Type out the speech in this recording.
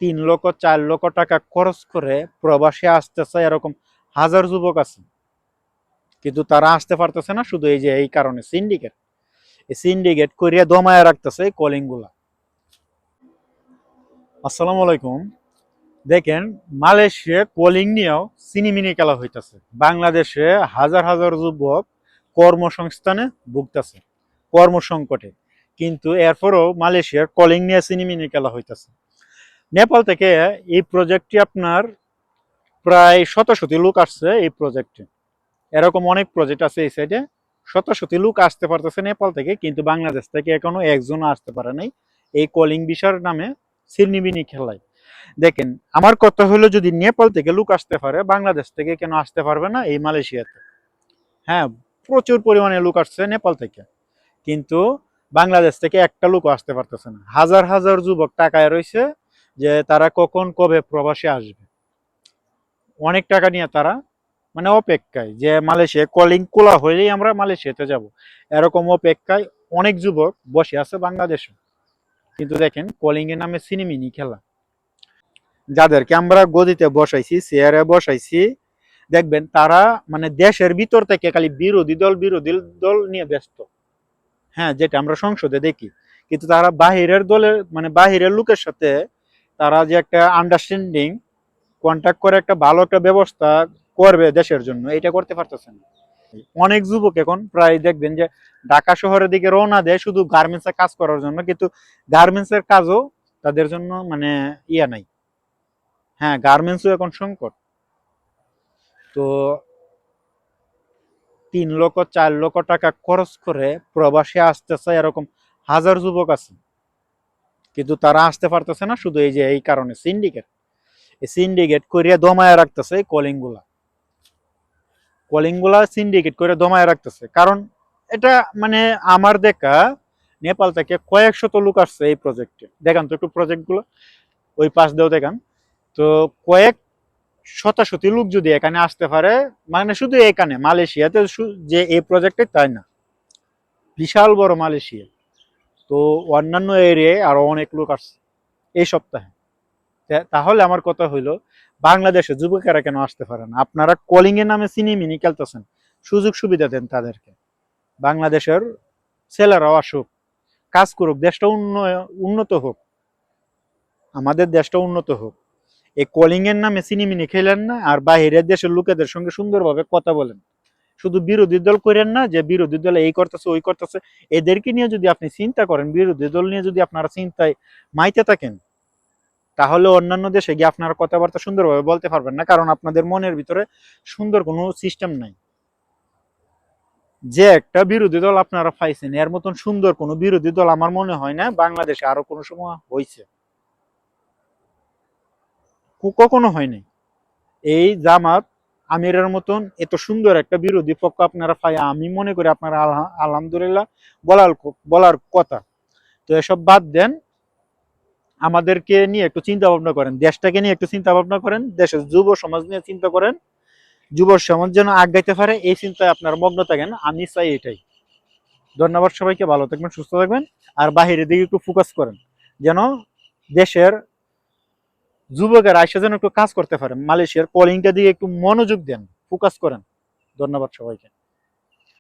3 লক্ষ 4 লক্ষ টাকা খরচ করে প্রবাসে আসতেছে, এরকম হাজার যুবক আছে, কিন্তু তারা আসতে পারতেছে না শুধু এই যে এই কারণে সিন্ডিকেট করিয়া দমায় রাখতেছে কলিং গুলা। আসসালামু আলাইকুম। দেখেন, মালয়েশিয়া কলিং নিয়েও সিনিমিনি খেলা হইতেছে। বাংলাদেশে হাজার হাজার যুবক কর্মসংস্থানে ভুগতেছে, কর্মসংকটে, কিন্তু এরপরও মালয়েশিয়ার কলিং নিয়ে সিনিমিনি খেলা হইতেছে। নেপাল থেকে এই প্রজেক্টটি আপনার প্রায় শত শত লোক আসছে এই প্রজেক্টে। এরকম অনেক প্রজেক্ট আছে এই সাইডে, শত শত লোক আসতে পারতেছে নেপাল থেকে, কিন্তু বাংলাদেশ থেকে এখনো একজনও আসতে পারে নাই এই কলিং বিষয়ের নামে সিনিমিনি খেলায়। দেখেন, আমার কথা হলো, যদি নেপাল থেকে লোক আসতে পারে, বাংলাদেশ থেকে কেন আসতে পারবে না এই মালয়েশিয়াতে? হ্যাঁ, প্রচুর পরিমাণে লোক আসছে নেপাল থেকে, কিন্তু বাংলাদেশ থেকে একটা লোকও আসতে পারতেছে না। হাজার হাজার যুবক টাকায় রয়েছে যে তারা কখন কবে প্রবাসে আসবে, অনেক টাকা নিয়ে তারা মানে অপেক্ষায় যে মালয়েশিয়া কলিং খোলা হইলেই আমরা মালয়েশিয়াতে যাব, এরকম অপেক্ষায় অনেক যুবক বসে আছে বাংলাদেশে। কিন্তু দেখেন, কলিং এর নামে সিনেমিনি খেলা। যাদেরকে আমরা গদিতে বসাইছি, চেয়ারে বসাইছি, দেখবেন তারা মানে দেশের ভিতর থেকে খালি বিরোধী দল নিয়ে ব্যস্ত। হ্যাঁ, যেটা আমরা সংসদে দেখি, কিন্তু তারা বাহিরের দলের মানে বাহিরের লোকের সাথে তারা যে একটা আন্ডারস্ট্যান্ডিং কন্ট্যাক্ট করে একটা ভালো একটা ব্যবস্থা করবে দেশের জন্য, এটা করতে পারতেছে না। অনেক যুবক এখন প্রায় দেখবেন যে ঢাকা শহরের দিকে রওনা দেয় শুধু গার্মেন্টসে কাজ করার জন্য, কিন্তু গার্মেন্টসের কাজও তাদের জন্য মানে ইয়া নাই। হ্যাঁ, গার্মেন্টসও এখন সংকট। তো 3 লক্ষ 4 লক্ষ টাকা খরচ করে প্রবাসে আসতেছে, এরকম হাজার যুবক আছে, কিন্তু তারা আসতে পারতেছে না শুধু এই যে এই কারণে সিন্ডিকেট করিয়া দমায় রাখতেছে কলিং গুলা সিন্ডিকেট করে দমায় রাখতেছে। কারণ এটা মানে আমার দেখা নেপাল থেকে কয়েক শত লোক আসছে এই প্রজেক্টে। দেখান তো একটু প্রজেক্ট গুলো, ওই পাশ দিয়েও দেখান তো। কয়েক শতাশতি লোক যদি এখানে আসতে পারে, মানে শুধু এখানে মালয়েশিয়াতে যে এই প্রজেক্টে তাই না, বিশাল বড় মালয়েশিয়া। তো অন্যান্য এরিয়ায় আরো অনেক লোক আসছে এই সপ্তাহে। তাহলে আমার কথা হইলো, বাংলাদেশে যুবকেরা কেন আসতে পারে না? আপনারা কলিং এর নামে সিনেমিনি খেলতেছেন, সুযোগ সুবিধা দেন তাদেরকে। বাংলাদেশের ছেলেরাও আসুক, কাজ করুক, দেশটা উন্নত হোক, আমাদের দেশটা উন্নত হোক। এই কলিং এর নামে সিনেমিনি খেলেন না, আর বাহিরের দেশের লোকেদের সঙ্গে সুন্দরভাবে কথা বলেন। শুধু বিরোধী দল করেন না যে বিরোধী দল এই করতেছে ওই করতেছে। এদেরকে নিয়ে যদি আপনি চিন্তা করেন, বিরোধী দল নিয়ে যদি আপনারা চিন্তায় মাইতে থাকেন, তাহলে অন্যান্য দেশে গিয়ে আপনারা কথাবার্তা সুন্দরভাবে বলতে পারবেন না, কারণ আপনাদের মনের ভিতরে সুন্দর কোনো সিস্টেম নাই। যে একটা বিরোধী দল আপনারা পাইছেন, এর মতন সুন্দর কোনো বিরোধী দল আমার মনে হয় না বাংলাদেশে আরো কোনো সময় হয়েছে, কখনো হয়নি। এই জামাত আমিরের মতন এত সুন্দর একটা বিরোধী পক্ষ আপনারা পাই, আমি মনে করি আপনারা আলহামদুলিল্লাহ বলার বলার কথা। তো এসব বাদ দেন, আমাদেরকে নিয়ে একটু চিন্তা ভাবনা করেন, দেশটাকে নিয়ে একটু চিন্তা ভাবনা করেন, দেশের যুব সমাজ নিয়ে চিন্তা করেন, যুব সমাজ যেন আগাইতে পারে এই চিন্তায় আপনার মগ্ন থাকেন। আমি চাই এটাই। ধন্যবাদ সবাইকে, ভালো থাকবেন, সুস্থ থাকবেন, আর বাহিরের দিকে একটু ফোকাস করেন, যেন দেশের যুবকেরা এসে যেন একটু কাজ করতে পারে। মালয়েশিয়ার কলিংটা দিকে একটু মনোযোগ দেন, ফোকাস করেন। ধন্যবাদ সবাইকে।